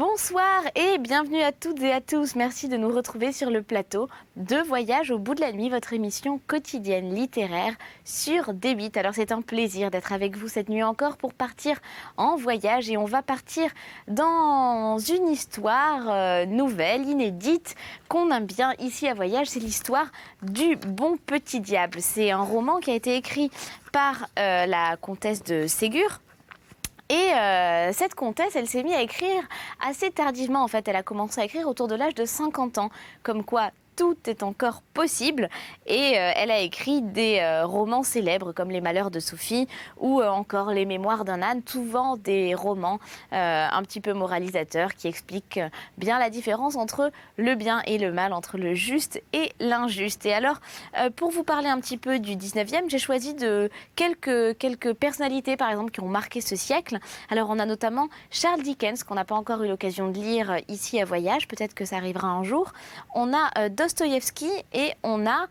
Bonsoir et bienvenue à toutes et à tous. Merci de nous retrouver sur le plateau de Voyage au bout de la nuit, votre émission quotidienne littéraire sur Débit. Alors c'est un plaisir d'être avec vous cette nuit encore pour partir en voyage et on va partir dans une histoire nouvelle, inédite, qu'on aime bien ici à Voyage. C'est l'histoire du Bon Petit Diable. C'est un roman qui a été écrit par la comtesse de Ségur. Et cette comtesse, elle s'est mise à écrire assez tardivement. En fait, elle a commencé à écrire autour de l'âge de 50 ans. Comme quoi, tout est encore possible. Et elle a écrit des romans célèbres comme Les Malheurs de Sophie ou encore Les Mémoires d'un âne. Souvent des romans un petit peu moralisateurs qui expliquent bien la différence entre le bien et le mal, entre le juste et l'injuste. Et alors, pour vous parler un petit peu du 19e, j'ai choisi quelques personnalités, par exemple, qui ont marqué ce siècle. Alors, on a notamment Charles Dickens, qu'on n'a pas encore eu l'occasion de lire ici à Voyage. Peut-être que ça arrivera un jour. On a Dostoïevski et on a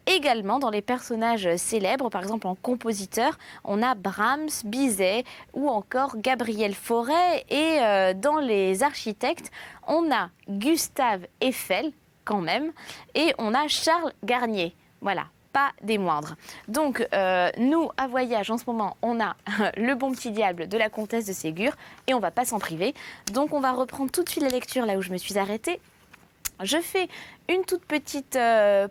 également dans les personnages célèbres, par exemple en compositeur, on a Brahms, Bizet ou encore Gabriel Fauré. Et dans les architectes, on a Gustave Eiffel quand même et on a Charles Garnier. Voilà. Pas des moindres. Donc, nous, à Voyage, en ce moment, on a Le Bon Petit Diable de la comtesse de Ségur et on ne va pas s'en priver. Donc, on va reprendre tout de suite la lecture là où je me suis arrêtée. Je fais une toute petite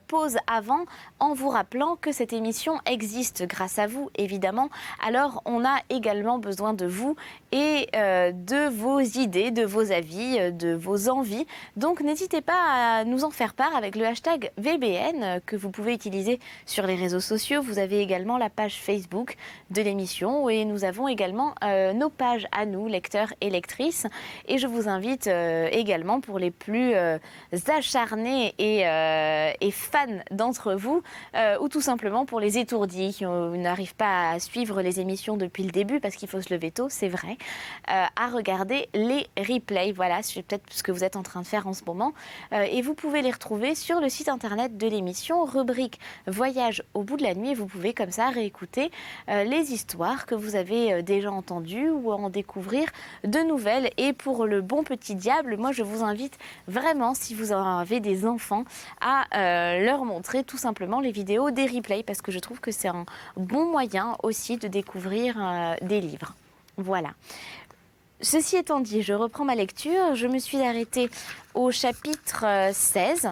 pause avant en vous rappelant que cette émission existe grâce à vous, évidemment. Alors, on a également besoin de vous et de vos idées, de vos avis, de vos envies. Donc, n'hésitez pas à nous en faire part avec le hashtag VBN que vous pouvez utiliser sur les réseaux sociaux. Vous avez également la page Facebook de l'émission et nous avons également nos pages à nous, lecteurs et lectrices. Et je vous invite également pour les plus acharnés et fans d'entre vous, ou tout simplement pour les étourdis qui n'arrivent pas à suivre les émissions depuis le début parce qu'il faut se lever tôt, c'est vrai, à regarder les replays. Voilà, c'est peut-être ce que vous êtes en train de faire en ce moment. Et vous pouvez les retrouver sur le site internet de l'émission, rubrique Voyage au bout de la nuit. Et vous pouvez comme ça réécouter les histoires que vous avez déjà entendues ou en découvrir de nouvelles. Et pour Le Bon Petit Diable, moi je vous invite vraiment, si vous avez des enfants, à leur montrer tout simplement les vidéos des replays parce que je trouve que c'est un bon moyen aussi de découvrir des livres. Voilà. Ceci étant dit, je reprends ma lecture. Je me suis arrêtée au chapitre 16.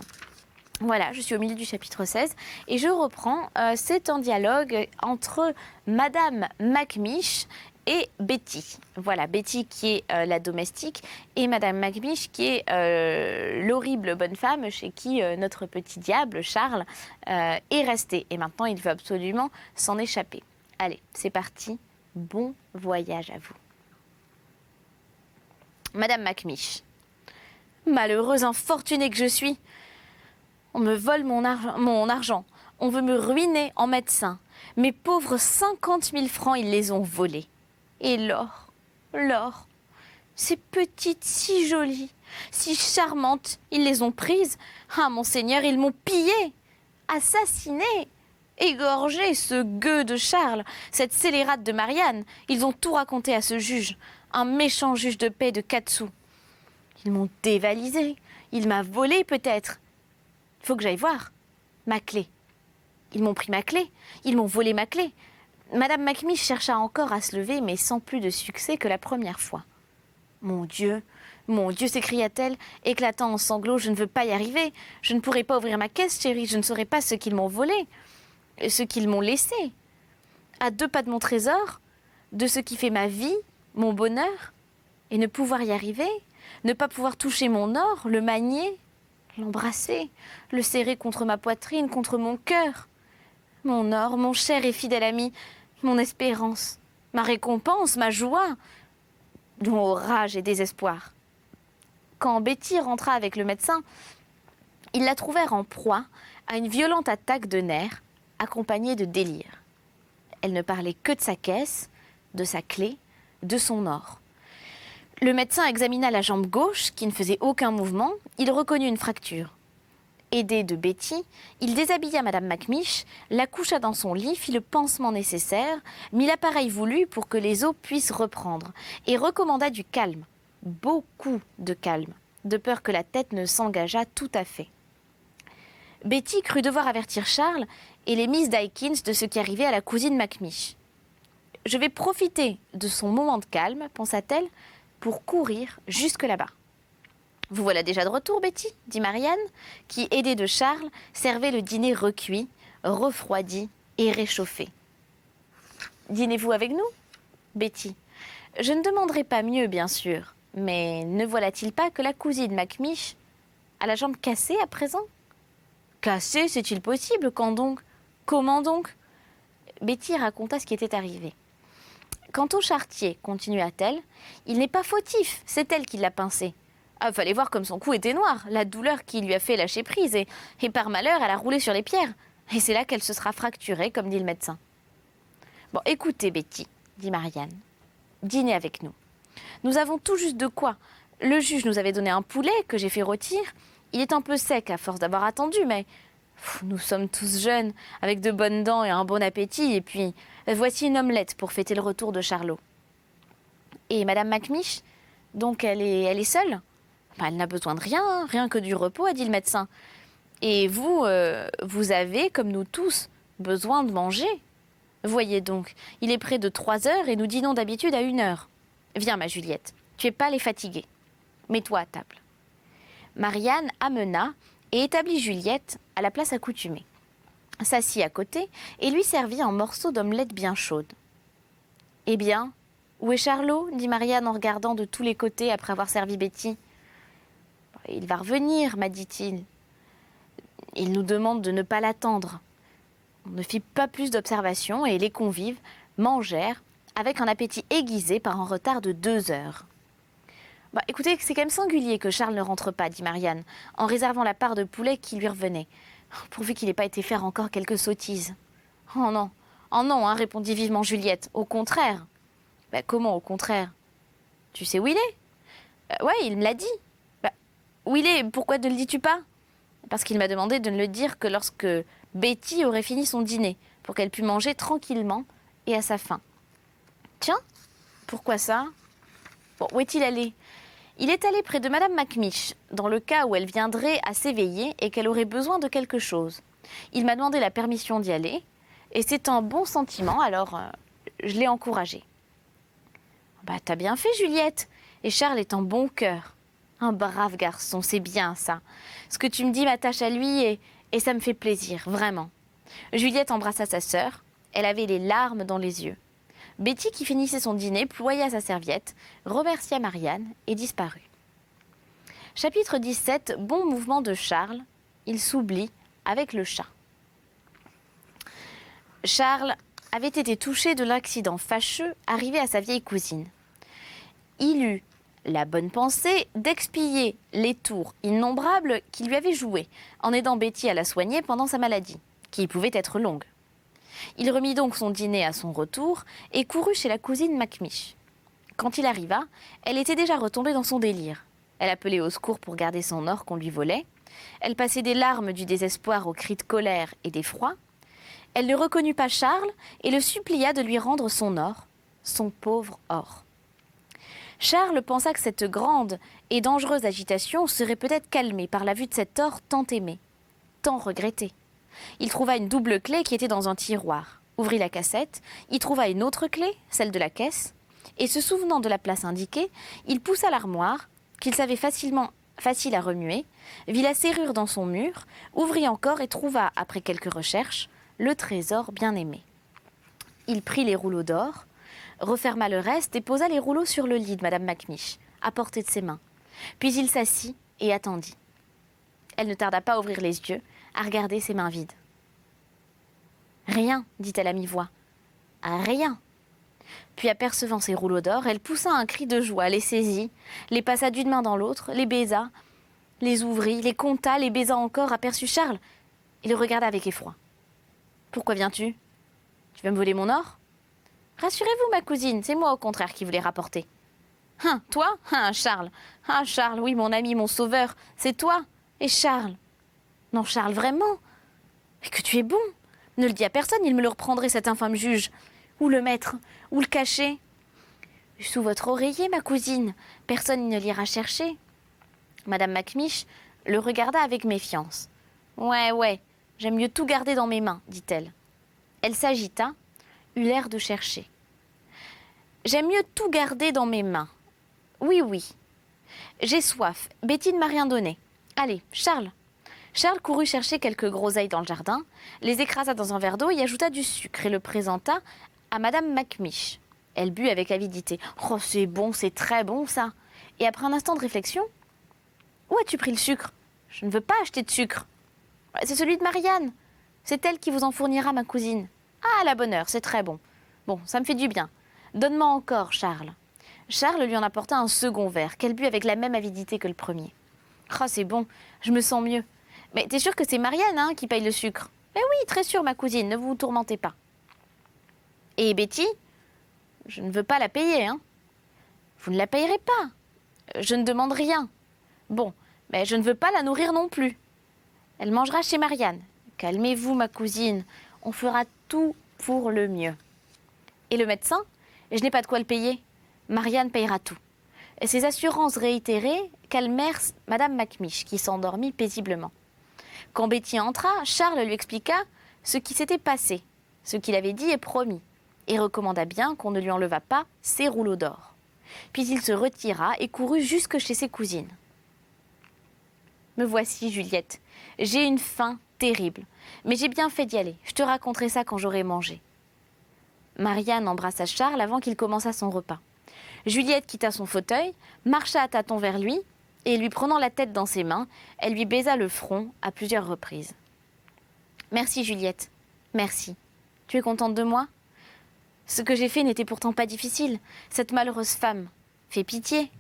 Voilà, je suis au milieu du chapitre 16 et je reprends. C'est un dialogue entre Madame Macmish et Betty. Voilà, Betty qui est la domestique et Madame Macmish qui est l'horrible bonne femme chez qui notre petit diable, Charles, est resté. Et maintenant, il veut absolument s'en échapper. Allez, c'est parti. Bon voyage à vous. Madame Macmish. Malheureuse infortunée que je suis. On me vole mon argent. On veut me ruiner en médecin. Mes pauvres 50 000 francs, ils les ont volés. Et l'or, ces petites, si jolies, si charmantes, ils les ont prises. Ah, monseigneur, ils m'ont pillé, assassiné, égorgé, ce gueux de Charles, cette scélérate de Marianne. Ils ont tout raconté à ce juge, un méchant juge de paix de 4 sous. Ils m'ont dévalisé, il m'a volé peut-être. Il faut que j'aille voir. Ma clé. Ils m'ont pris ma clé, ils m'ont volé ma clé. Madame Macmish chercha encore à se lever, mais sans plus de succès que la première fois. Mon Dieu, s'écria-t-elle, éclatant en sanglots, je ne veux pas y arriver. Je ne pourrai pas ouvrir ma caisse, chérie, je ne saurai pas ce qu'ils m'ont volé, ce qu'ils m'ont laissé. À 2 pas de mon trésor, de ce qui fait ma vie, mon bonheur, et ne pouvoir y arriver, ne pas pouvoir toucher mon or, le manier, l'embrasser, le serrer contre ma poitrine, contre mon cœur. Mon or, mon cher et fidèle ami, mon espérance, ma récompense, ma joie, dont rage et désespoir. Quand Betty rentra avec le médecin, ils la trouvèrent en proie à une violente attaque de nerfs, accompagnée de délire. Elle ne parlait que de sa caisse, de sa clé, de son or. Le médecin examina la jambe gauche, qui ne faisait aucun mouvement. Il reconnut une fracture. Aidé de Betty, il déshabilla Madame Macmish, la coucha dans son lit, fit le pansement nécessaire, mit l'appareil voulu pour que les os puissent reprendre, et recommanda du calme. beaucoup de calme, de peur que la tête ne s'engageât tout à fait. Betty crut devoir avertir Charles et les Miss Dykins de ce qui arrivait à la cousine Macmish. « Je vais profiter de son moment de calme, pensa-t-elle, pour courir jusque là-bas. »« Vous voilà déjà de retour, Betty, dit Marianne, qui, aidée de Charles, servait le dîner recuit, refroidi et réchauffé. « Dînez-vous avec nous, Betty ? Je ne demanderai pas mieux, bien sûr, mais ne voilà-t-il pas que la cousine Macmish a la jambe cassée à présent ? » ?»« Cassée, c'est-il possible ? Quand donc ? Comment donc ?» Betty raconta ce qui était arrivé. « Quant au charretier, continua-t-elle, il n'est pas fautif, c'est elle qui l'a pincé. Ah, fallait voir comme son cou était noir, la douleur qui lui a fait lâcher prise, et par malheur, elle a roulé sur les pierres. Et c'est là qu'elle se sera fracturée, comme dit le médecin. »« Bon, écoutez, Betty, dit Marianne, dînez avec nous. Nous avons tout juste de quoi. Le juge nous avait donné un poulet que j'ai fait rôtir. Il est un peu sec à force d'avoir attendu, mais nous sommes tous jeunes, avec de bonnes dents et un bon appétit. Et puis, voici une omelette pour fêter le retour de Charlot. »« Et Madame Macmish, donc elle est seule ? » ?»« Elle n'a besoin de rien, rien que du repos, a dit le médecin. Et vous, vous avez, comme nous tous, besoin de manger. Voyez donc, il est près de 3 heures et nous dînons d'habitude à 1 heure. Viens, ma Juliette, tu es pâle et fatiguée. Mets-toi à table. » Marianne amena et établit Juliette à la place accoutumée, s'assit à côté et lui servit un morceau d'omelette bien chaude. « Eh bien, où est Charlot ?» dit Marianne en regardant de tous les côtés après avoir servi Betty. « Il va revenir, m'a dit-il. Il nous demande de ne pas l'attendre. » On ne fit pas plus d'observations et les convives mangèrent avec un appétit aiguisé par un retard de 2 heures. « Écoutez, c'est quand même singulier que Charles ne rentre pas, dit Marianne, en réservant la part de poulet qui lui revenait, pourvu qu'il n'ait pas été faire encore quelques sottises. »« Oh non, hein, répondit vivement Juliette, au contraire. »« Comment au contraire ? Tu sais où il est ? Ouais, il me l'a dit. »« Où il est ? Pourquoi ne le dis-tu pas ? » ?»« Parce qu'il m'a demandé de ne le dire que lorsque Betty aurait fini son dîner, pour qu'elle pût manger tranquillement et à sa faim. »« Tiens, pourquoi ça ? Bon, où est-il allé ? » ?»« Il est allé près de Madame Macmish, dans le cas où elle viendrait à s'éveiller et qu'elle aurait besoin de quelque chose. Il m'a demandé la permission d'y aller, et c'est un bon sentiment, alors je l'ai encouragé. »« T'as bien fait, Juliette, et Charles est en bon cœur. Un brave garçon, c'est bien ça. Ce que tu me dis m'attache à lui et ça me fait plaisir, vraiment. » Juliette embrassa sa sœur, elle avait les larmes dans les yeux. Betty, qui finissait son dîner, ploya sa serviette, remercia Marianne et disparut. Chapitre 17. Bon mouvement de Charles. Il s'oublie avec le chat. Charles avait été touché de l'accident fâcheux arrivé à sa vieille cousine. Il eut la bonne pensée d'expier les tours innombrables qu'il lui avait joués, en aidant Betty à la soigner pendant sa maladie, qui pouvait être longue. Il remit donc son dîner à son retour et courut chez la cousine Macmish. Quand il arriva, elle était déjà retombée dans son délire. Elle appelait au secours pour garder son or qu'on lui volait. Elle passait des larmes du désespoir aux cris de colère et d'effroi. Elle ne reconnut pas Charles et le supplia de lui rendre son or, son pauvre or. Charles pensa que cette grande et dangereuse agitation serait peut-être calmée par la vue de cet or tant aimé, tant regretté. Il trouva une double clé qui était dans un tiroir, ouvrit la cassette, y trouva une autre clé, celle de la caisse, et se souvenant de la place indiquée, il poussa l'armoire, qu'il savait facile à remuer, vit la serrure dans son mur, ouvrit encore et trouva, après quelques recherches, le trésor bien-aimé. Il prit les rouleaux d'or, referma le reste et posa les rouleaux sur le lit de Madame Macmish, à portée de ses mains. Puis il s'assit et attendit. Elle ne tarda pas à ouvrir les yeux, à regarder ses mains vides. « Rien, dit-elle à mi-voix. « Rien. » Puis apercevant ses rouleaux d'or, elle poussa un cri de joie, les saisit, les passa d'une main dans l'autre, les baisa, les ouvrit, les compta, les baisa encore, aperçut Charles et le regarda avec effroi. « Pourquoi viens-tu ? Tu veux me voler mon or ? Rassurez-vous, ma cousine, c'est moi au contraire qui vous l'ai rapporté. »« Hein, toi ? Hein, Charles ? Ah, Charles, oui, mon ami, mon sauveur, c'est toi ? Et Charles ? Non, Charles, vraiment ? Mais que tu es bon ! Ne le dis à personne, il me le reprendrait, cet infâme juge. Où le mettre ? Où le cacher ? Sous votre oreiller, ma cousine. Personne ne l'ira chercher. Madame Macmiche le regarda avec méfiance. Ouais, j'aime mieux tout garder dans mes mains, dit-elle. Elle s'agita, eut l'air de chercher. J'aime mieux tout garder dans mes mains. Oui. J'ai soif. Betty ne m'a rien donné. Allez, Charles. Charles courut chercher quelques groseilles dans le jardin, les écrasa dans un verre d'eau, y ajouta du sucre et le présenta à Madame Macmiche. Elle but avec avidité. Oh, c'est bon, c'est très bon ça. Et après un instant de réflexion, où as-tu pris le sucre? Je ne veux pas acheter de sucre. C'est celui de Marianne. C'est elle qui vous en fournira, ma cousine. Ah, la bonne heure, c'est très bon. Bon, ça me fait du bien. Donne-moi encore, Charles. Charles lui en apporta un second verre, qu'elle but avec la même avidité que le premier. Oh, c'est bon, je me sens mieux. Mais t'es sûre que c'est Marianne qui paye le sucre? Eh oui, très sûr, ma cousine, ne vous tourmentez pas. Et Betty? Je ne veux pas la payer, Vous ne la payerez pas. Je ne demande rien. Bon, mais je ne veux pas la nourrir non plus. Elle mangera chez Marianne. Calmez-vous, ma cousine, on fera tout pour le mieux. Et le médecin? Je n'ai pas de quoi le payer. Marianne payera tout. Et ces assurances réitérées calmèrent Madame Macmiche, qui s'endormit paisiblement. Quand Betty entra, Charles lui expliqua ce qui s'était passé, ce qu'il avait dit et promis, et recommanda bien qu'on ne lui enlevât pas ses rouleaux d'or. Puis il se retira et courut jusque chez ses cousines. « Me voici, Juliette. J'ai une faim terrible, mais j'ai bien fait d'y aller. Je te raconterai ça quand j'aurai mangé. » Marianne embrassa Charles avant qu'il commençât son repas. Juliette quitta son fauteuil, marcha à tâtons vers lui, et lui prenant la tête dans ses mains, elle lui baisa le front à plusieurs reprises. « Merci, Juliette, merci. Tu es contente de moi? Ce que j'ai fait n'était pourtant pas difficile. Cette malheureuse femme fait pitié.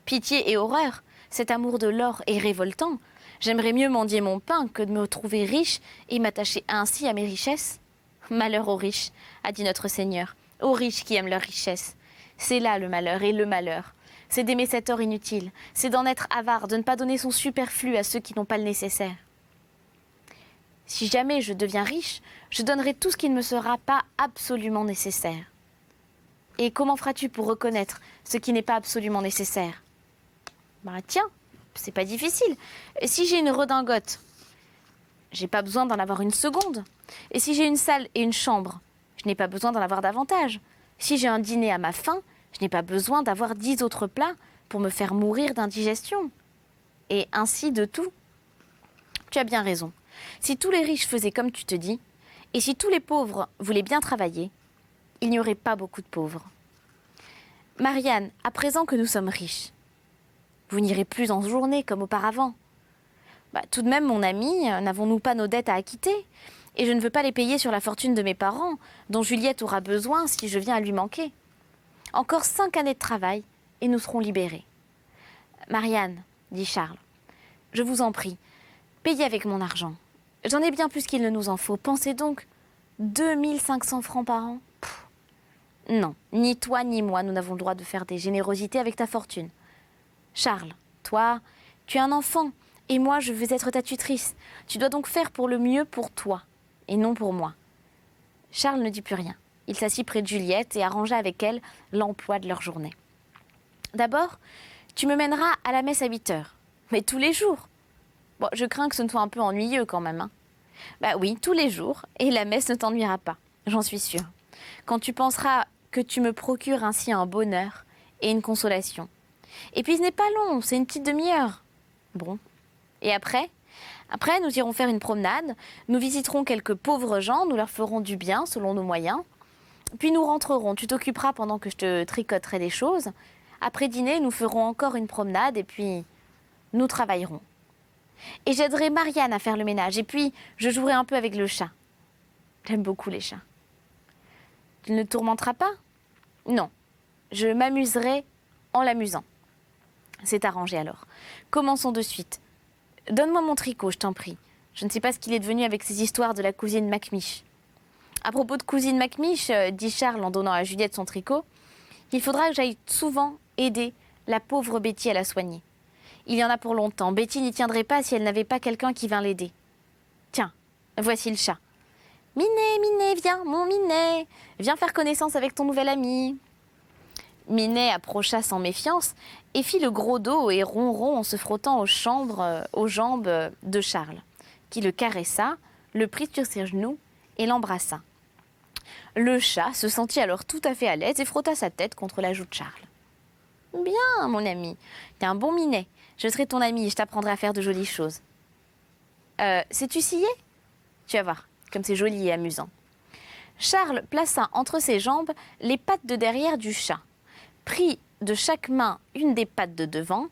Pitié et horreur. Cet amour de l'or est révoltant. J'aimerais mieux mendier mon pain que de me trouver riche et m'attacher ainsi à mes richesses. Malheur aux riches, a dit notre Seigneur, aux riches qui aiment leur richesse. C'est là le malheur et le malheur. C'est d'aimer cet or inutile, c'est d'en être avare, de ne pas donner son superflu à ceux qui n'ont pas le nécessaire. Si jamais je deviens riche, je donnerai tout ce qui ne me sera pas absolument nécessaire. Et comment feras-tu pour reconnaître ce qui n'est pas absolument nécessaire? Tiens, c'est pas difficile. Si j'ai une redingote, j'ai pas besoin d'en avoir une seconde. Et si j'ai une salle et une chambre, je n'ai pas besoin d'en avoir davantage. Si j'ai un dîner à ma faim, je n'ai pas besoin d'avoir 10 autres plats pour me faire mourir d'indigestion. Et ainsi de tout. Tu as bien raison. Si tous les riches faisaient comme tu te dis, et si tous les pauvres voulaient bien travailler, il n'y aurait pas beaucoup de pauvres. Marianne, à présent que nous sommes riches, vous n'irez plus en journée comme auparavant. Tout de même, mon ami, n'avons-nous pas nos dettes à acquitter? Et je ne veux pas les payer sur la fortune de mes parents, dont Juliette aura besoin si je viens à lui manquer. Encore 5 années de travail, et nous serons libérés. Marianne, dit Charles, je vous en prie, payez avec mon argent. J'en ai bien plus qu'il ne nous en faut. Pensez donc, 2500 francs par an. Non, ni toi ni moi, nous n'avons le droit de faire des générosités avec ta fortune. Charles, toi, tu es un enfant, et moi, je veux être ta tutrice. Tu dois donc faire pour le mieux pour toi, et non pour moi. Charles ne dit plus rien. Il s'assit près de Juliette et arrangea avec elle l'emploi de leur journée. D'abord, tu me mèneras à la messe à 8 heures. Mais tous les jours. Bon, je crains que ce ne soit un peu ennuyeux quand même. Oui, tous les jours, et la messe ne t'ennuiera pas, j'en suis sûre. Quand tu penseras que tu me procures ainsi un bonheur et une consolation. Et puis ce n'est pas long, c'est une petite demi-heure. Bon. Et après, nous irons faire une promenade, nous visiterons quelques pauvres gens, nous leur ferons du bien selon nos moyens. Puis nous rentrerons, tu t'occuperas pendant que je te tricoterai des choses. Après dîner, nous ferons encore une promenade et puis nous travaillerons. Et j'aiderai Marianne à faire le ménage et puis je jouerai un peu avec le chat. J'aime beaucoup les chats. Tu ne le tourmenteras pas? Non, je m'amuserai en l'amusant. C'est arrangé alors. Commençons de suite. Donne-moi mon tricot, je t'en prie. Je ne sais pas ce qu'il est devenu avec ces histoires de la cousine Macmiche. À propos de cousine Macmiche, dit Charles en donnant à Juliette son tricot, il faudra que j'aille souvent aider la pauvre Betty à la soigner. Il y en a pour longtemps. Betty n'y tiendrait pas si elle n'avait pas quelqu'un qui vint l'aider. Tiens, voici le chat. Minet, Minet, viens, mon Minet. Viens faire connaissance avec ton nouvel ami. Minet approcha sans méfiance et fit le gros dos et ronron en se frottant aux jambes de Charles, qui le caressa, le prit sur ses genoux et l'embrassa. Le chat se sentit alors tout à fait à l'aise et frotta sa tête contre la joue de Charles. « Bien, mon ami, t'es un bon Minet. Je serai ton ami et je t'apprendrai à faire de jolies choses. »« Sais-tu scier ? Tu vas voir, comme c'est joli et amusant. » Charles plaça entre ses jambes les pattes de derrière du chat, prit de chaque main une des pattes de devant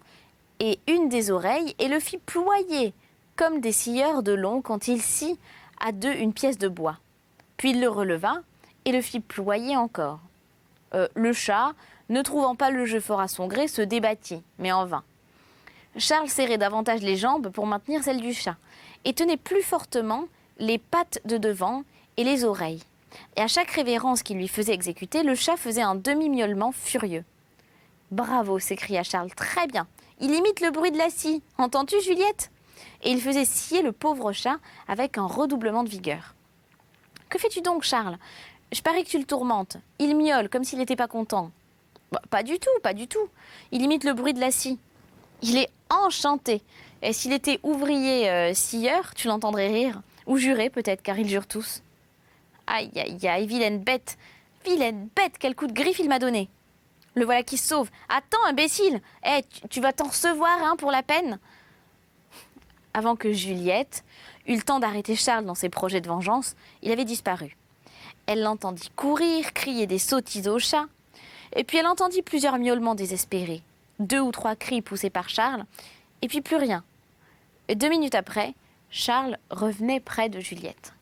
et une des oreilles et le fit ployer comme des scieurs de long quand il scie à deux une pièce de bois. Puis il le releva et le fit ployer encore. Le chat, ne trouvant pas le jeu fort à son gré, se débattit, mais en vain. Charles serrait davantage les jambes pour maintenir celles du chat et tenait plus fortement les pattes de devant et les oreilles. Et à chaque révérence qu'il lui faisait exécuter, le chat faisait un demi-miaulement furieux. « Bravo !» s'écria Charles. « Très bien. Il imite le bruit de la scie. Entends-tu, Juliette ?» Et il faisait scier le pauvre chat avec un redoublement de vigueur. « Que fais-tu donc, Charles ? Je parie que tu le tourmentes. Il miaule comme s'il n'était pas content. » Pas du tout, pas du tout. Il imite le bruit de la scie. Il est enchanté. Et s'il était ouvrier scieur, tu l'entendrais rire. Ou jurer peut-être, car ils jurent tous. Aïe, aïe, aïe, vilaine bête, quel coup de griffe il m'a donné. Le voilà qui se sauve. Attends, imbécile, tu vas t'en recevoir hein, pour la peine. Avant que Juliette eût le temps d'arrêter Charles dans ses projets de vengeance, il avait disparu. Elle l'entendit courir, crier des sottises au chat, et puis elle entendit plusieurs miaulements désespérés, 2 ou 3 cris poussés par Charles, et puis plus rien. Et 2 minutes après, Charles revenait près de Juliette.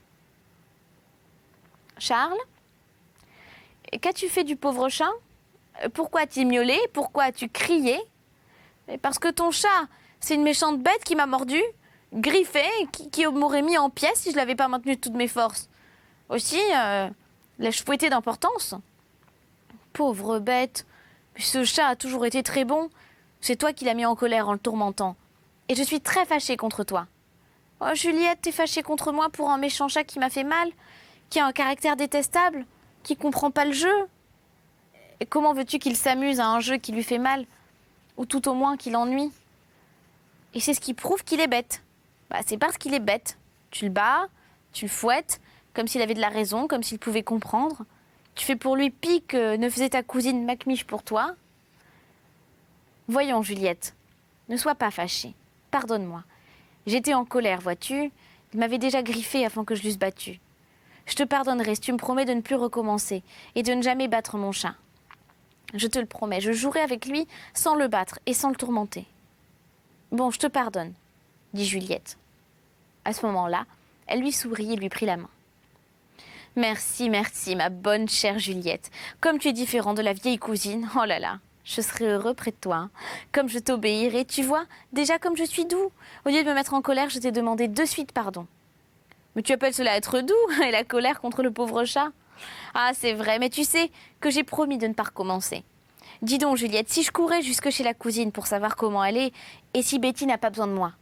« Charles, qu'as-tu fait du pauvre chat ? Pourquoi as-tu miaulé ? Pourquoi as-tu crié ? Parce que ton chat, c'est une méchante bête qui m'a mordu, griffé, qui m'aurait mis en pièces si je ne l'avais pas maintenu de toutes mes forces. Aussi, l'ai-je fouetté d'importance ? Pauvre bête, ce chat a toujours été très bon. C'est toi qui l'as mis en colère en le tourmentant. Et je suis très fâchée contre toi. Oh Juliette, t'es fâchée contre moi pour un méchant chat qui m'a fait mal ? Qui a un caractère détestable, qui comprend pas le jeu. Et comment veux-tu qu'il s'amuse à un jeu qui lui fait mal, ou tout au moins qui l'ennuie ? Et c'est ce qui prouve qu'il est bête. C'est parce qu'il est bête. Tu le bats, tu le fouettes, comme s'il avait de la raison, comme s'il pouvait comprendre. Tu fais pour lui pis que ne faisait ta cousine Macmiche pour toi. Voyons, Juliette, ne sois pas fâchée. Pardonne-moi. J'étais en colère, vois-tu. Il m'avait déjà griffé avant que je l'eusse battu. Je te pardonnerai si tu me promets de ne plus recommencer et de ne jamais battre mon chat. Je te le promets, je jouerai avec lui sans le battre et sans le tourmenter. Bon, je te pardonne, dit Juliette. À ce moment-là, elle lui sourit et lui prit la main. Merci, merci, ma bonne chère Juliette. Comme tu es différente de la vieille cousine, oh là là, je serai heureux près de toi. Comme je t'obéirai, tu vois, déjà comme je suis doux. Au lieu de me mettre en colère, je t'ai demandé de suite pardon. Mais tu appelles cela être doux, et la colère contre le pauvre chat ? Ah, c'est vrai, mais tu sais que j'ai promis de ne pas recommencer. Dis donc, Juliette, si je courais jusque chez la cousine pour savoir comment elle est, et si Betty n'a pas besoin de moi ?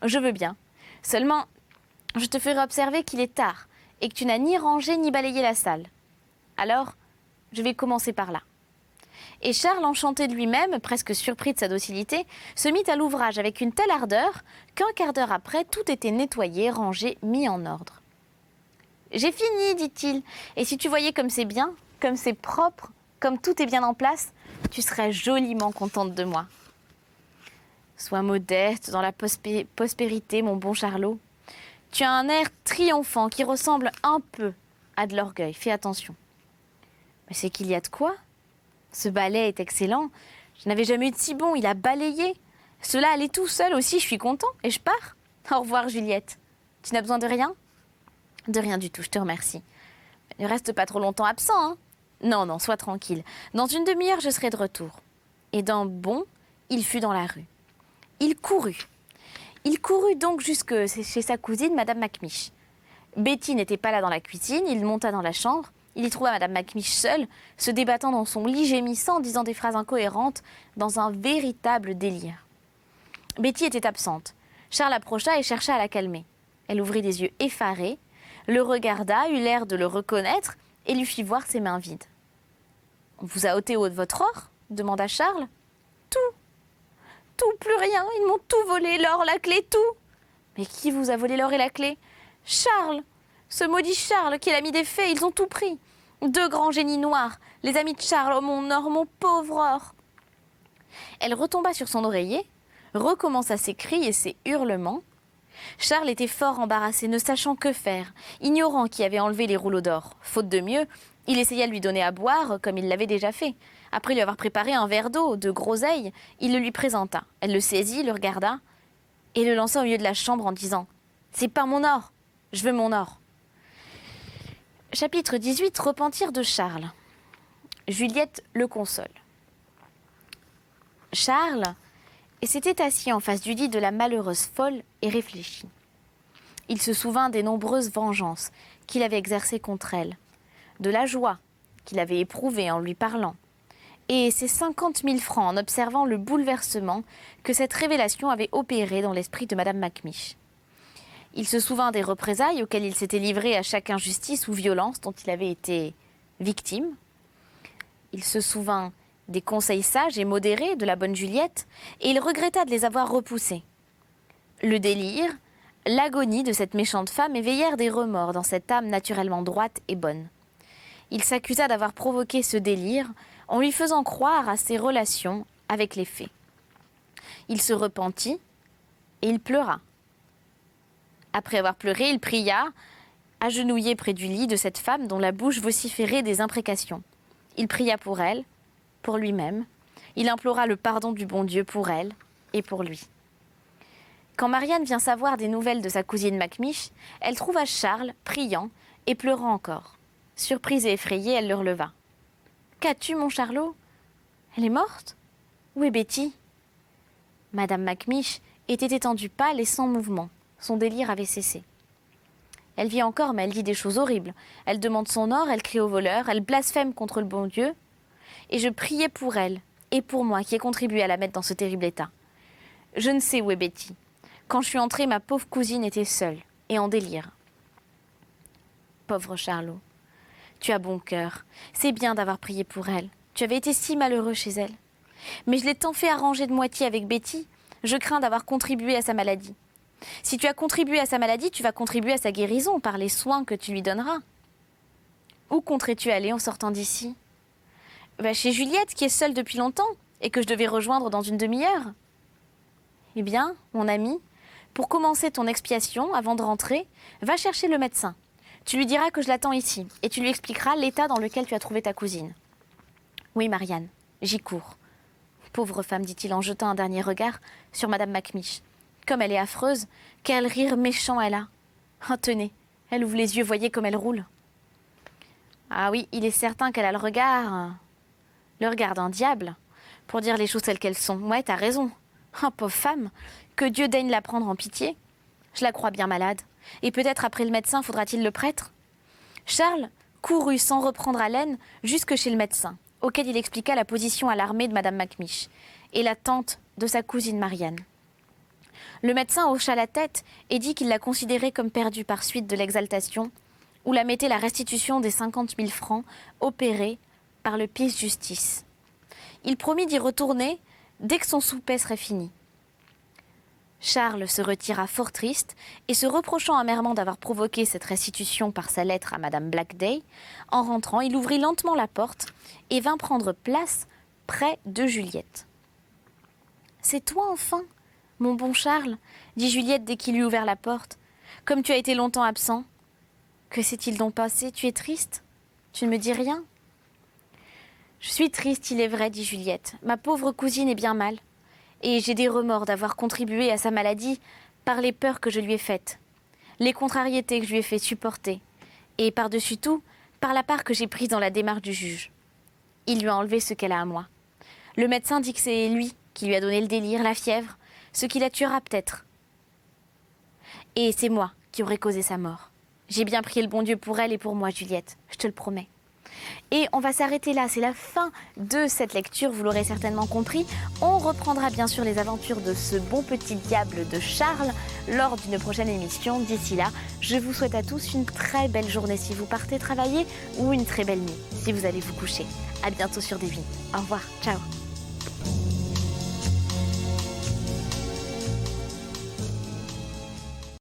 Je veux bien. Seulement, je te ferai observer qu'il est tard, et que tu n'as ni rangé ni balayé la salle. Alors, je vais commencer par là. Et Charles, enchanté de lui-même, presque surpris de sa docilité, se mit à l'ouvrage avec une telle ardeur qu'un quart d'heure après, tout était nettoyé, rangé, mis en ordre. « J'ai fini, dit-il, et si tu voyais comme c'est bien, comme c'est propre, comme tout est bien en place, tu serais joliment contente de moi. » Sois modeste dans la prospérité, mon bon Charlot. Tu as un air triomphant qui ressemble un peu à de l'orgueil, fais attention. Mais c'est qu'il y a de quoi ? Ce balai est excellent. Je n'avais jamais eu de si bon. Il a balayé. Cela allait tout seul aussi. Je suis content. Et je pars. Au revoir, Juliette. Tu n'as besoin de rien ? De rien du tout. Je te remercie. Ne reste pas trop longtemps absent, hein ? Non, non, sois tranquille. Dans une demi-heure, je serai de retour. Et d'un bond, il fut dans la rue. Il courut. Il courut donc jusque chez sa cousine, Madame Macmiche. Betty n'était pas là dans la cuisine. Il monta dans la chambre. Il y trouva Madame Macmiche seule, se débattant dans son lit, gémissant, disant des phrases incohérentes, dans un véritable délire. Betty était absente. Charles approcha et chercha à la calmer. Elle ouvrit des yeux effarés, le regarda, eut l'air de le reconnaître et lui fit voir ses mains vides. « On vous a ôté votre or ? Demanda Charles. Tout, plus rien. Ils m'ont tout volé, l'or, la clé, tout. Mais qui vous a volé l'or et la clé ? Charles, ce maudit Charles qui est l'ami des fées, ils ont tout pris. 2 grands génies noirs, les amis de Charles, oh mon or, mon pauvre or. Elle retomba sur son oreiller, recommença ses cris et ses hurlements. Charles était fort embarrassé, ne sachant que faire, ignorant qui avait enlevé les rouleaux d'or. Faute de mieux, il essaya de lui donner à boire, comme il l'avait déjà fait. Après lui avoir préparé un verre d'eau, de groseille, il le lui présenta. Elle le saisit, le regarda et le lança au milieu de la chambre en disant « C'est pas mon or, je veux mon or ». Chapitre 18, repentir de Charles. Juliette le console. Charles s'était assis en face du lit de la malheureuse folle et réfléchit. Il se souvint des nombreuses vengeances qu'il avait exercées contre elle, de la joie qu'il avait éprouvée en lui parlant, et ses 50 000 francs en observant le bouleversement que cette révélation avait opéré dans l'esprit de Madame Macmish. Il se souvint des représailles auxquelles il s'était livré à chaque injustice ou violence dont il avait été victime. Il se souvint des conseils sages et modérés de la bonne Juliette, et il regretta de les avoir repoussés. Le délire, l'agonie de cette méchante femme éveillèrent des remords dans cette âme naturellement droite et bonne. Il s'accusa d'avoir provoqué ce délire en lui faisant croire à ses relations avec les fées. Il se repentit et il pleura. Après avoir pleuré, il pria, agenouillé près du lit de cette femme dont la bouche vociférait des imprécations. Il pria pour elle, pour lui-même. Il implora le pardon du bon Dieu pour elle et pour lui. Quand Marianne vient savoir des nouvelles de sa cousine Macmish, elle trouva Charles priant et pleurant encore. Surprise et effrayée, elle le releva. « Qu'as-tu, mon Charlot ? Elle est morte ? Où est Betty ?» Madame Macmish était étendue pâle et sans mouvement. Son délire avait cessé. Elle vit encore, mais elle dit des choses horribles. Elle demande son or, elle crie au voleur, elle blasphème contre le bon Dieu. Et je priais pour elle et pour moi qui ai contribué à la mettre dans ce terrible état. Je ne sais où est Betty. Quand je suis entrée, ma pauvre cousine était seule et en délire. Pauvre Charlot, tu as bon cœur. C'est bien d'avoir prié pour elle. Tu avais été si malheureux chez elle. Mais je l'ai tant fait arranger de moitié avec Betty, je crains d'avoir contribué à sa maladie. Si tu as contribué à sa maladie, tu vas contribuer à sa guérison par les soins que tu lui donneras. Où compterais-tu aller en sortant d'ici ? Chez Juliette, qui est seule depuis longtemps et que je devais rejoindre dans une demi-heure. Eh bien, mon ami, pour commencer ton expiation, avant de rentrer, va chercher le médecin. Tu lui diras que je l'attends ici et tu lui expliqueras l'état dans lequel tu as trouvé ta cousine. Oui, Marianne, j'y cours. Pauvre femme, dit-il en jetant un dernier regard sur Madame Macmish. Comme elle est affreuse, quel rire méchant elle a. Oh, tenez, elle ouvre les yeux, voyez comme elle roule. Ah oui, il est certain qu'elle a le regard d'un diable, pour dire les choses telles qu'elles sont. Ouais, t'as raison. Oh, pauvre femme, que Dieu daigne la prendre en pitié. Je la crois bien malade. Et peut-être après le médecin, faudra-t-il le prêtre ? Charles courut sans reprendre haleine jusque chez le médecin, auquel il expliqua la position alarmée de Madame Macmish et l'attente de sa cousine Marianne. Le médecin hocha la tête et dit qu'il la considérait comme perdue par suite de l'exaltation, où la mettait la restitution des 50 000 francs opérés par le pisse justice. Il promit d'y retourner dès que son souper serait fini. Charles se retira fort triste et se reprochant amèrement d'avoir provoqué cette restitution par sa lettre à Madame Blackday, en rentrant, il ouvrit lentement la porte et vint prendre place près de Juliette. « C'est toi enfin, mon bon Charles ?» dit Juliette dès qu'il eut ouvert la porte. « Comme tu as été longtemps absent. Que s'est-il donc passé ? Tu es triste ? Tu ne me dis rien ?»« Je suis triste, il est vrai, dit Juliette. Ma pauvre cousine est bien mal. Et j'ai des remords d'avoir contribué à sa maladie par les peurs que je lui ai faites, les contrariétés que je lui ai fait supporter, et par-dessus tout, par la part que j'ai prise dans la démarche du juge. Il lui a enlevé ce qu'elle a à moi. Le médecin dit que c'est lui qui lui a donné le délire, la fièvre, ce qui la tuera peut-être. Et c'est moi qui aurais causé sa mort. J'ai bien prié le bon Dieu pour elle et pour moi, Juliette, je te le promets. Et on va s'arrêter là, c'est la fin de cette lecture, vous l'aurez certainement compris. On reprendra bien sûr les aventures de ce bon petit diable de Charles lors d'une prochaine émission. D'ici là, je vous souhaite à tous une très belle journée si vous partez travailler ou une très belle nuit si vous allez vous coucher. À bientôt sur Devine. Au revoir, ciao.